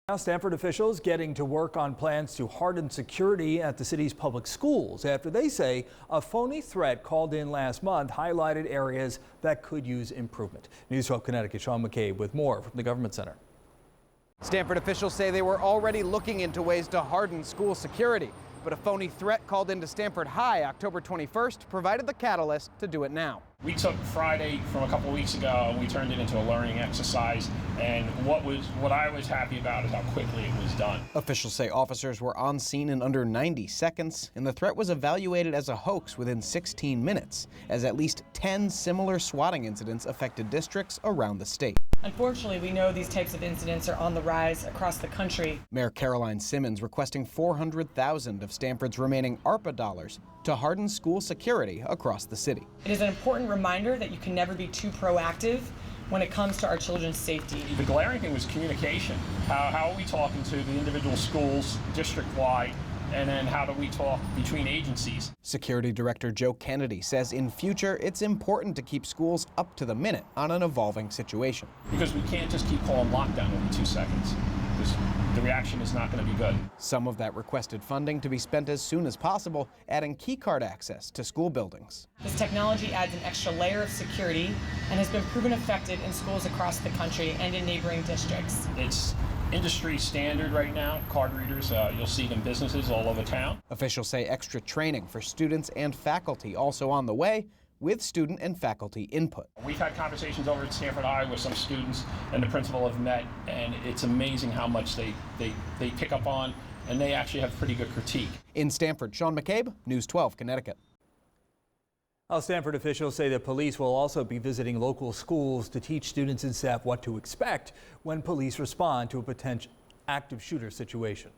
Now, Stamford officials getting to work on plans to harden security at the city's public schools after they say a phony threat called in last month highlighted areas that could use improvement. News 12 Connecticut, Sean McCabe with more from the Government Center. Stamford officials say they were already looking into ways to harden school security, but a phony threat called into Stamford High October 21st provided the catalyst to do it now. We took Friday from a couple of weeks ago and we turned it into a learning exercise, and what I was happy about is how quickly it was done. Officials say officers were on scene in under 90 seconds, and the threat was evaluated as a hoax within 16 minutes, as at least 10 similar swatting incidents affected districts around the state. Unfortunately, we know these types of incidents are on the rise across the country. Mayor Caroline Simmons requesting $400,000 of Stamford's remaining ARPA dollars to harden school security across the city. It is an important reminder that you can never be too proactive when it comes to our children's safety. The glaring thing was communication. How are we talking to the individual schools district-wide? And then how do we talk between agencies? Security Director Joe Kennedy says in future it's important to keep schools up to the minute on an evolving situation. Because we can't just keep calling lockdown every 2 seconds. Because the reaction is not going to be good. Some of that requested funding to be spent as soon as possible, adding keycard access to school buildings. This technology adds an extra layer of security and has been proven effective in schools across the country and in neighboring districts. It's industry standard right now. Card readers, you'll see them in businesses all over town. Officials say extra training for students and faculty also on the way, with student and faculty input. We've had conversations over at Stamford High with some students and the principal have met, and it's amazing how much they pick up on, and they actually have pretty good critique. In Stamford, Sean McCabe, News 12 Connecticut. Stamford officials say that police will also be visiting local schools to teach students and staff what to expect when police respond to a potential active shooter situation.